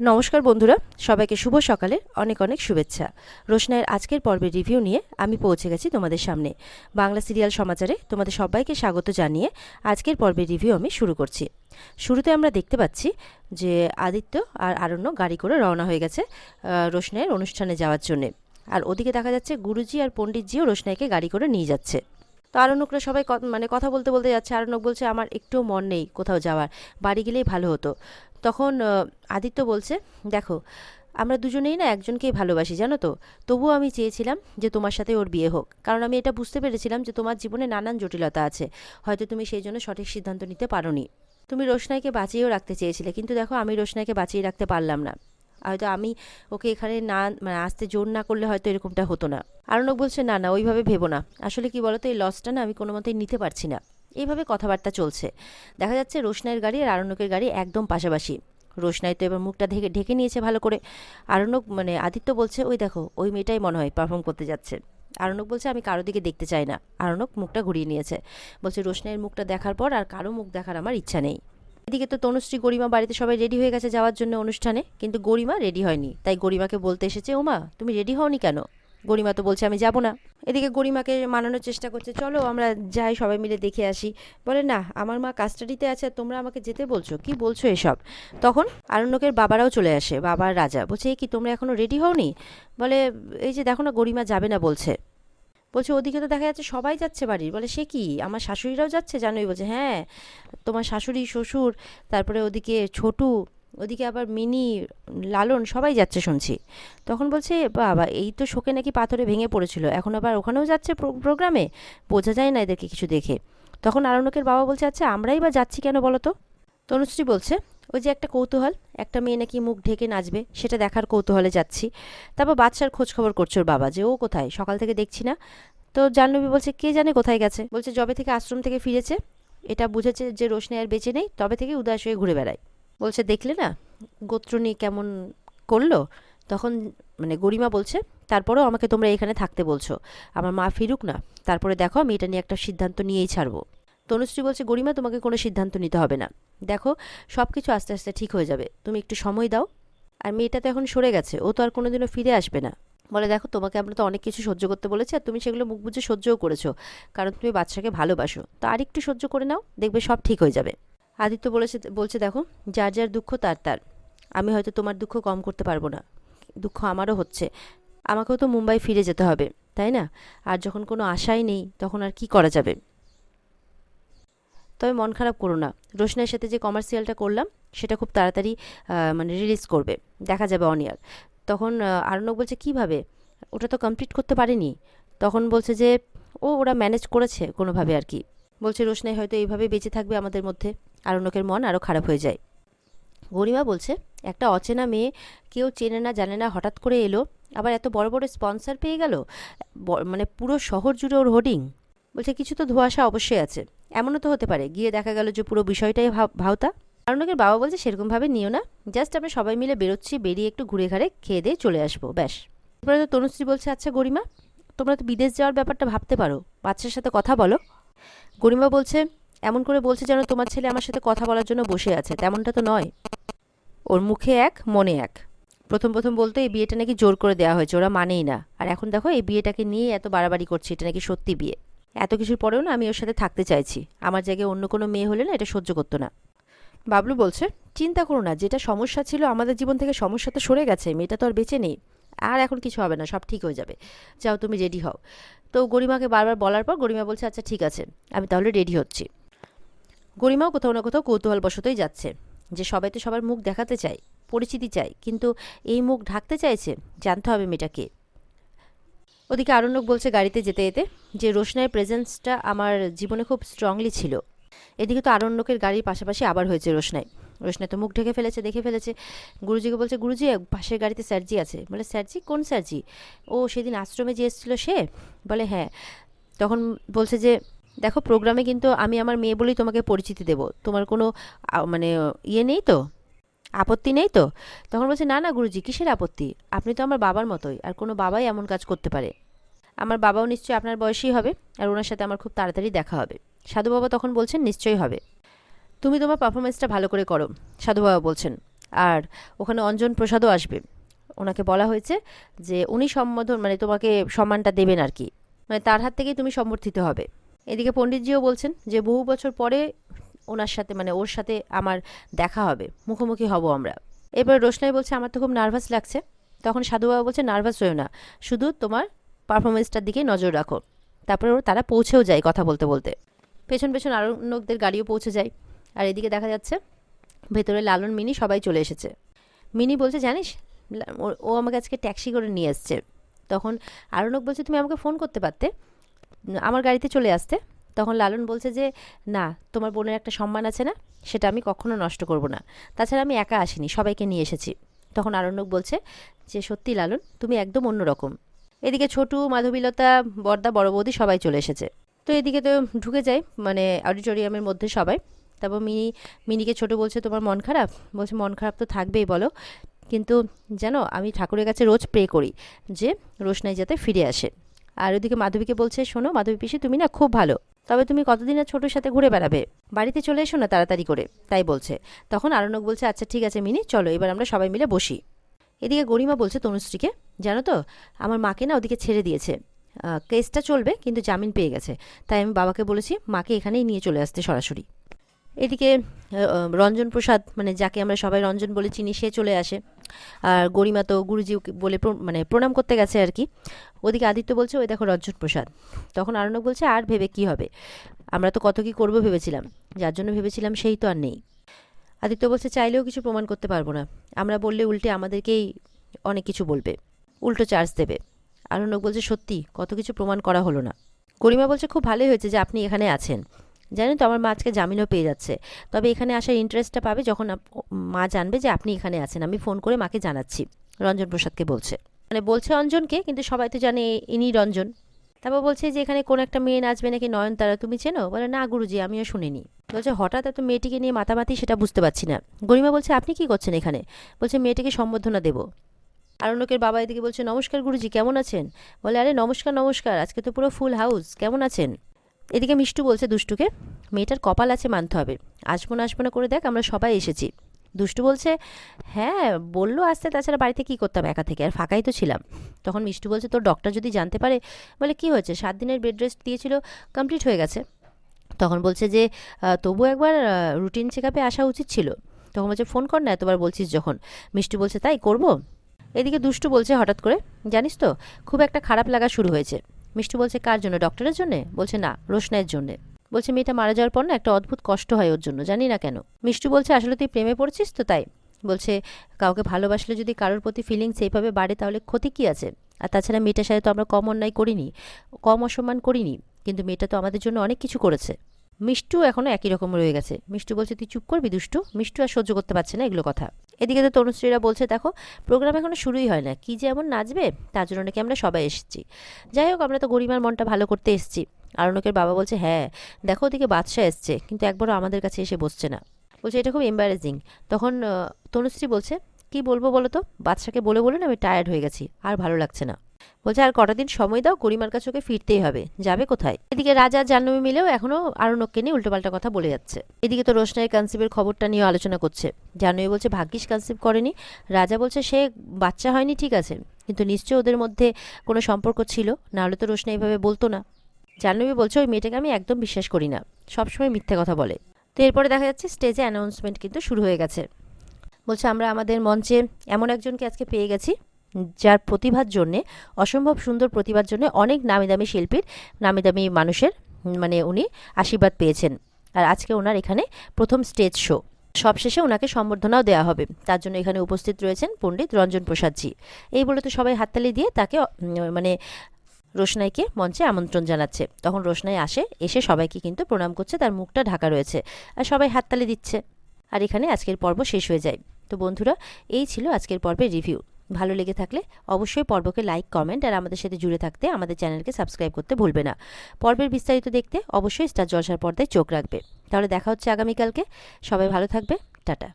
নমস্কার বন্ধুরা, সবাইকে শুভ সকালের অনেক অনেক শুভেচ্ছা। রোশনাইয়ের আজকের পর্বের রিভিউ নিয়ে আমি পৌঁছে গেছি তোমাদের সামনে। বাংলা সিরিয়াল সমাচারে তোমাদের সবাইকে স্বাগত জানিয়ে আজকের পর্বের রিভিউ আমি শুরু করছি। শুরুতে আমরা দেখতে পাচ্ছি যে আদিত্য আর আরণ্য গাড়ি করে রওনা হয়ে গেছে রোশনাইয়ের অনুষ্ঠানে যাওয়ার জন্যে। আর ওদিকে দেখা যাচ্ছে গুরুজি আর পণ্ডিতজিও রোশনাইকে গাড়ি করে নিয়ে যাচ্ছে। তো আরণ্যকরা সবাই কথা বলতে বলতে যাচ্ছে। আরণ্যক বলছে, আমার একটুও মন নেই কোথাও যাওয়ার, বাড়ি গেলেই ভালো হতো। তখন আদিত্য বলছে, দেখো আমরা দুজনেই না একজনকেই ভালোবাসি, জানো তো। তবুও আমি চেয়েছিলাম যে তোমার সাথে ওর বিয়ে হোক, কারণ আমি এটা বুঝতে পেরেছিলাম যে তোমার জীবনে নানান জটিলতা আছে, হয়তো তুমি সেই জন্য সঠিক সিদ্ধান্ত নিতে পারোনি। তুমি রোশনাইকে বাঁচিয়েও রাখতে চেয়েছিলে, কিন্তু দেখো আমি রোশনাইকে বাঁচিয়ে রাখতে পারলাম না। হয়তো আমি ওকে এখানে না আসতে জোর না করলে হয়তো এরকমটা হতো না। আরণ্যক বলছে, না না, ওইভাবে ভেবো না। আসলে কি বলতো, এই লসটা না আমি কোনো মতেই নিতে পারছি না। এইভাবে কথাবার্তা চলছে। দেখা যাচ্ছে রোশনাইয়ের গাড়ি আর আরণ্যকের গাড়ি একদম পাশাপাশি। রোশনাই তো এবার মুখটা ঢেকে নিয়েছে ভালো করে। আরণ্যক আদিত্য বলছে, ওই দেখো ওই মেয়েটাই মনে হয় পারফর্ম করতে যাচ্ছে। আরণ্যক বলছে, আমি কারো দিকে দেখতে চাই না। আরণ্যক মুখটা ঘুরিয়ে নিয়েছে, বলছে রোশনাইয়ের মুখটা দেখার পর আর কারো মুখ দেখার আমার ইচ্ছা নেই। এদিকে তো তনুশ্রী গরিমা বাড়িতে সবাই রেডি হয়ে গেছে যাওয়ার জন্য অনুষ্ঠানে, কিন্তু গরিমা রেডি হয়নি। তাই গরিমাকে বলতে এসেছে, ওমা তুমি রেডি হওনি কেন? গরিমা তো বলছে আমি যাব না। এদিকে গরিমাকে মানানোর চেষ্টা করছে, চলো আমরা যাই, সবাই মিলে দেখে আসি। বলে, না আমার মা কাস্টাডিতে আছে, তোমরা আমাকে যেতে বলছো, কি বলছো এসব? তখন আরণ্যকের বাবারাও চলে আসে, বাবার রাজা বলছে, কি তোমরা এখনো রেডি হওনি? বলে, এই যে দেখো না গরিমা যাবে না বলছে। বলছে, ওদিকে তো দেখা যাচ্ছে সবাই যাচ্ছে বাড়ির। বলে, সে কি আমার শাশুড়িরাও যাচ্ছে জানোই? বলছে, হ্যাঁ তোমার শাশুড়ি, শ্বশুর, তারপরে ওদিকে ছোটু, ওদিকে আবার মিনি, লালন, সবাই যাচ্ছে শুনছি। তখন বলছে, বাবা এই তো শোকে নাকি পাথরে ভেঙে পড়েছিল, এখন আবার ওখানেও যাচ্ছে প্রোগ্রামে? বোঝা যায় না এদেরকে কিছু দেখে। তখন আরণ্যকের বাবা বলছে, আচ্ছা আমরাই বা যাচ্ছি কেন বলো তো? তনুশ্রী বলছে, ওই যে একটা কৌতূহল, একটা মেয়ে নাকি মুখ ঢেকে নাচবে, সেটা দেখার কৌতূহলে যাচ্ছি। তারপর বাদশার খোঁজ খবর করছে ওর বাবা, যে ও কোথায়, সকাল থেকে দেখছি না। তো জাহ্নবী বলছে, কে জানে কোথায় গেছে। বলছে, যবে থেকে আশ্রম থেকে ফিরেছে, এটা বুঝেছে যে রোশনি আর বেঁচে নেই, তবে থেকে উদাস হয়ে ঘুরে বেড়ায়। বলছে, দেখলে না গোত্র নিয়ে কেমন করলো। তখন গরিমা বলছে, তারপরেও আমাকে তোমরা এখানে থাকতে বলছো, আমার মা ফিরুক না, তারপরে দেখো আমি এটা নিয়ে একটা সিদ্ধান্ত নিয়েই ছাড়বো। তনুশ্রী বলছে, গরিমা তোমাকে কোনো সিদ্ধান্ত নিতে হবে না, দেখো সব কিছু আস্তে আস্তে ঠিক হয়ে যাবে, তুমি একটু সময় দাও। আর মেয়েটা তো এখন সরে গেছে, ও তো আর কোনোদিনও ফিরে আসবে না। বলে, দেখো তোমাকে আমরা তো অনেক কিছু সহ্য করতে বলেছি, আর তুমি সেগুলো মুখ বুঝে সহ্যও করেছো, কারণ তুমি বাচ্চাকে ভালোবাসো। তো আর একটু সহ্য করে নাও, দেখবে সব ঠিক হয়ে যাবে। আদিত্য বলছে, দেখো যার যার দুঃখ তার তার, আমি হয়তো তোমার দুঃখ কম করতে পারবো না, দুঃখ আমারও হচ্ছে, আমাকেও তো মুম্বাই ফিরে যেতে হবে, তাই না? আর যখন কোনো আশাই নেই তখন আর কি করা যাবে? তবে মন খারাপ করো না, রোশনাইয়ের সাথে যে কমার্শিয়ালটা করলাম সেটা খুব তাড়াতাড়ি রিলিজ করবে, দেখা যাবে অন ইয়ার। তখন আরণ্যক বলছে, কিভাবে? ওটা তো কমপ্লিট করতে পারেনি। তখন বলছে যে ওরা ম্যানেজ করেছে কোনোভাবে আর কি। বলছে, রোশনাই হয়তো এইভাবে বেঁচে থাকবে আমাদের মধ্যে। আরণ্যকের মন আরও খারাপ হয়ে যায়। গরিমা বলছে, একটা অচেনা মেয়ে, কেউ চেনে না জানে না, হঠাৎ করে এলো, আবার এত বড় বড় স্পন্সর পেয়ে গেল, পুরো শহর জুড়ে ওর হোর্ডিং। বলছে, কিছু তো ধোঁয়াশা অবশ্যই আছে, এমনও তো হতে পারে গিয়ে দেখা গেল যে পুরো বিষয়টাই ভাওতা। আরণ্যকের বাবা বলছে, সেরকমভাবে নিও না, জাস্ট আমরা সবাই মিলে বেরোচ্ছি, বেরিয়ে একটু ঘুরে ঘাড়ে খেয়ে দিয়ে চলে আসবো, ব্যাস। এরপরে তো তনুশ্রী বলছে, আচ্ছা গরিমা, তোমরা তো বিদেশ যাওয়ার ব্যাপারটা ভাবতে পারো, বাচ্চার সাথে কথা বলো। গরিমা বলছে, এমন করে বলছে যেন তোমার ছেলে আমার সাথে কথা বলার জন্য বসে আছে, তেমনটা তো নয়। ওর মুখে এক মনে এক। প্রথম প্রথম বলতো এই বিয়েটা নাকি জোর করে দেওয়া হয়েছে, ওরা মানেই না, আর এখন দেখো এই বিয়েটাকে নিয়ে এত বাড়াবাড়ি করছে, এটা নাকি সত্যি বিয়ে। এত কিছুর পরেও না আমি ওর সাথে থাকতে চাইছি, আমার জায়গায় অন্য কোনো মেয়ে হলে না এটা সহ্য করতো না। বাবলু বলছে, চিন্তা করো না, যেটা সমস্যা ছিল আমাদের জীবন থেকে সমস্যা তো সরে গেছে, মেয়েটা তো আর বেঁচে নেই, আর এখন কিছু হবে না, সব ঠিক হয়ে যাবে, যাও তুমি রেডি হও। তো গরিমাকে বারবার বলার পর গরিমা বলছে, আচ্ছা ঠিক আছে, আমি তাহলে রেডি হচ্ছি। গরিমাও কোথাও না কোথাও কৌতূহলবশতই যাচ্ছে, যে সবাই তো সবার মুখ দেখাতে চায়, পরিচিতি চাই, কিন্তু এই মুখ ঢাকতে চাইছে, জানতে হবে মেয়েটা কে। ওদিকে আরণ্যক বলছে গাড়িতে যেতে যেতে যে রোশনাইয়ের প্রেজেন্সটা আমার জীবনে খুব স্ট্রংলি ছিল। এদিকে তো আরণ্যকের গাড়ির পাশাপাশি আবার হয়েছে রোশনাই। রোশনাই তো মুখ ঢেকে ফেলেছে, দেখে ফেলেছে। গুরুজিকে বলছে, গুরুজি পাশের গাড়িতে স্যারজি আছে। বলে, স্যারজি? কোন স্যারজি? ও সেদিন আশ্রমে যে এসেছিল সে? বলে, হ্যাঁ। তখন বলছে যে, দেখো প্রোগ্রামে কিন্তু আমি আমার মেয়ে বলেই তোমাকে পরিচিতি দেব, তোমার কোনো ইয়ে নেই তো, আপত্তি নেই তো? তখন বলছে, না না গুরুজি, কিসের আপত্তি, আপনি তো আমার বাবার মতোই, আর কোনো বাবাই এমন কাজ করতে পারে। আমার বাবাও নিশ্চয়ই আপনার বয়সী হবে, আর ওনার সাথে আমার খুব তাড়াতাড়ি দেখা হবে। সাধু বাবা তখন বলছেন, নিশ্চয়ই হবে, তুমি তোমার পারফরমেন্সটা ভালো করে করো। সাধু বাবা বলছেন, আর ওখানে অঞ্জন প্রসাদও আসবে। ওনাকে বলা হয়েছে যে উনি সম্বোধন মানে তোমাকে সম্মানটা দেবেন আর কি, মানে তার হাত থেকেই তুমি সম্বর্ধিত হবে। এদিকে পণ্ডিতজিও বলছেন যে বহু বছর পরে ওনার সাথে মানে ওর সাথে আমার দেখা হবে, মুখোমুখি হব আমরা। এবার রোশনাই বলছে আমার তো খুব নার্ভাস লাগছে। তখন সাধুবাবা বলছে নার্ভাস হয়েও না, শুধু তোমার পারফরমেন্সটার দিকে নজর রাখো। তারপরে তারা পৌঁছেও যায় কথা বলতে বলতে। পেছন পেছন আরণ্যকদের গাড়িও পৌঁছে যায়। আর এদিকে দেখা যাচ্ছে ভেতরে লালন, মিনি সবাই চলে এসেছে। মিনি বলছে জানিস ও আমাকে আজকে ট্যাক্সি করে নিয়ে এসছে। তখন আরণ্যক বলছে তুমি আমাকে ফোন করতে পারতে, আমার গাড়িতে চলে আসতে। তখন লালন বলছে যে না, তোমার বোনের একটা সম্মান আছে না, সেটা আমি কখনো নষ্ট করব না। তাছাড়া আমি একা আসিনি, সবাইকে নিয়ে এসেছি। তখন আরণ্যক বলছে যে সত্যি লালন, তুমি একদম অন্যরকম। এদিকে ছোটু, মাধবীলতা, বড়দা, বড় বৌদি সবাই চলে এসেছে। তো এদিকে তো ঢুকে যায় মানে অডিটোরিয়ামের মধ্যে সবাই। তারপর মিনিকে ছোট বলছে তোমার মন খারাপ? বলছে মন খারাপ তো থাকবেই বলো, কিন্তু জানো আমি ঠাকুরের কাছে রোজ প্রে করি যে রোশনাই যাতে ফিরে আসে। আর ওদিকে মাধবীকে বলছে শোনো মাধবী পিসি, তুমি না খুব ভালো, তবে তুমি কতদিন আর ছোটোর সাথে ঘুরে বেড়াবে, বাড়িতে চলে এসো না তাড়াতাড়ি করে, তাই বলছে। তখন আরণ্যক বলছে আচ্ছা ঠিক আছে মিনি, চলো এবার আমরা সবাই মিলে বসি। এদিকে গরিমা বলছে তনুশ্রীকে, জানো তো আমার মাকে না ওদিকে ছেড়ে দিয়েছে, কেসটা চলবে কিন্তু জামিন পেয়ে গেছে, তাই আমি বাবাকে বলেছি মাকে এখানেই নিয়ে চলে আসতে সরাসরি। এদিকে রঞ্জন প্রসাদ মানে যাকে আমরা সবাই রঞ্জন বলে চিনি, সে চলে আসে। আর গরিমা তো গুরুজি বলে মানে প্রণাম করতে গেছে আর কি। ওদিকে আদিত্য বলছে ওই দেখো রঞ্জন প্রসাদ। তখন আরণ্যক বলছে আর ভেবে কি হবে, আমরা তো কত কি করবো ভেবেছিলাম, যার জন্য ভেবেছিলাম সেই তো আর নেই। আদিত্য বলছে চাইলেও কিছু প্রমাণ করতে পারবো না, আমরা বললে উল্টে আমাদেরকেই অনেক কিছু বলবে, উল্টো চার্জ দেবে। আরণ্যক বলছে সত্যি কত কিছু প্রমাণ করা হলো না। গরিমা বলছে খুব ভালোই হয়েছে যে আপনি এখানে আছেন, জানেন তো আমার মা আজকে জামিনও পেয়ে যাচ্ছে, তবে এখানে আসার ইন্টারেস্টটা পাবে যখন মা জানবে যে আপনি এখানে আছেন, আমি ফোন করে মাকে জানাচ্ছি। রঞ্জন প্রসাদকে বলছে, মানে বলছে অঞ্জনকে, কিন্তু সবাই তো জানে ইনি রঞ্জন। তারপর বলছে যে এখানে কোন একটা মেয়ে নাচবে নাকি নয়নতারা, তুমি চেনো? বলে না গুরুজি, আমিও শুনিনি। বলছে হঠাৎ এত মেয়েটিকে নিয়ে মাতামাতি, সেটা বুঝতে পারছি না। গরিমা বলছে আপনি কি করছেন এখানে? বলছে মেয়েটিকে সম্বর্ধনা দেব। আরণ্যকের বাবা এদিকে বলছে নমস্কার গুরুজি, কেমন আছেন? বলে আরে নমস্কার নমস্কার, আজকে তো পুরো ফুল হাউস, কেমন আছেন? এদিকে মিষ্টু বলছে দুষ্টুকে, মেয়েটার কপাল আছে মানতে হবে, আসবো না করে দেখ আমরা সবাই এসেছি। দুষ্টু বলছে হ্যাঁ বললো আসতে, তাছাড়া বাড়িতে কি করতাম একা থেকে, আর ফাঁকাই তো ছিলাম। তখন মিষ্টু বলছে তোর ডক্টর যদি জানতে পারে? বলে কি হয়েছে, 7 দিনের বেড রেস্ট দিয়েছিল, কমপ্লিট হয়ে গেছে। তখন বলছে যে তবু একবার রুটিন চেক আপে আসা উচিত ছিল। তখন বলছে ফোন কর না এতবার বলছিস যখন। মিষ্টু বলছে তাই করব। এদিকে দুষ্টু বলছে হঠাৎ করে, জানিস তো খুব একটা খারাপ লাগা শুরু হয়েছে। মিষ্টু বলছে কার জন্য, ডক্টরের জন্যে? বলছে না, রোশনাইয়ের জন্যে। বলছে মেয়েটা মারা যাওয়ার পর না একটা অদ্ভুত কষ্ট হয় ওর জন্য, জানি না কেন। মিষ্টু বলছে আসলে তুই প্রেমে পড়ছিস তো তাই। বলছে কাউকে ভালোবাসলে যদি কারোর প্রতি ফিলিংস এইভাবে বাড়ে তাহলে ক্ষতি কি আছে? আর তাছাড়া মেয়েটার সাথে তো আমরা কম অন্যায় করিনি, কম অসম্মান করিনি, কিন্তু মেয়েটা তো আমাদের জন্য অনেক কিছু করেছে। মিষ্টু এখনও একই রকম রয়ে গেছে। মিষ্টু বলছে তুই চুপ করবি দুষ্টু। মিষ্টু আর সহ্য করতে পারছে না এগুলো কথা। এদিকে তো তনুশ্রীরা বলছে দেখো প্রোগ্রাম এখনো শুরুই হয় না, কি যে এমন নাচবে, তার জন্য নাকি আমরা সবাই এসেছি। যাই হোক আমরা তো গরিমার মনটা ভালো করতে এসেছি। আরণ্যকের বাবা বলছে হ্যাঁ দেখো ওদিকে বাদশাহ এসছে, কিন্তু একবারও আমাদের কাছে এসে বসছে না। বলছে এটা খুব এম্বারেজিং। তখন তনুশ্রী বলছে কি বলবো বলো তো, বাদশাকে বলে বলে না আমি টায়ার্ড হয়ে গেছি, আর ভালো লাগছে না। বলছে আর কটা দিন সময় দাও, গরিমার কাছে ওকে ফিরতেই হবে, যাবে কোথায়? এদিকে রাজা আর জাহ্নবী মিলেও এখনো আরণ্যককে নিয়ে উল্টোপাল্টা কথা বলে যাচ্ছে। এদিকে তো রোশনাইয়ের কনসিভের খবরটা নিয়ে আলোচনা করছে। জাহ্নবী বলছে ভাগ্যিস কনসিভ করেনি। রাজা বলছে সে বাচ্চা হয়নি ঠিক আছে, কিন্তু নিশ্চয়ই ওদের মধ্যে কোনো সম্পর্ক ছিল, নাহলে তো রোশনাই এইভাবে বলতো না। জাহ্নবী বলছে ওই মেয়েটাকে আমি একদম বিশ্বাস করি না, সবসময় মিথ্যে কথা বলে। তো এরপরে দেখা যাচ্ছে স্টেজে অ্যানাউন্সমেন্ট কিন্তু শুরু হয়ে গেছে। বলছে আমরা আমাদের মঞ্চে এমন একজনকে আজকে পেয়ে গেছি যার প্রতিভার জন্যে, অসম্ভব সুন্দর প্রতিভার জন্য অনেক নামি দামি শিল্পীর, নামি দামি মানুষের মানে উনি আশীর্বাদ পেয়েছেন। আর আজকে ওনার এখানে প্রথম স্টেজ শো, সবশেষে ওনাকে সম্বর্ধনাও দেওয়া হবে। তার জন্য এখানে উপস্থিত রয়েছেন পণ্ডিত রঞ্জন প্রসাদজি। এই বলে তো সবাই হাততালি দিয়ে তাকে মানে রোশনাইকে মঞ্চে আমন্ত্রণ জানাচ্ছে। তখন রোশনাই এসে সবাইকে কিন্তু প্রণাম করছে, তার মুখটা ঢাকা রয়েছে, আর সবাই হাততালি দিচ্ছে। আর এখানে আজকের পর্ব শেষ হয়ে যায়। তো বন্ধুরা এই ছিল আজকের পর্বের রিভিউ। ভালো লেগে থাকলে অবশ্যই পর্বকে লাইক, কমেন্ট আর আমাদের সাথে জুড়ে থাকতে আমাদের চ্যানেলকে সাবস্ক্রাইব করতে ভুলবে না। পর্বের বিস্তারিত দেখতে অবশ্যই স্টার জলসার পর্দায় চোখ রাখবে। তাহলে দেখা হচ্ছে আগামীকালকে। সবাই ভালো থাকবে, টাটা।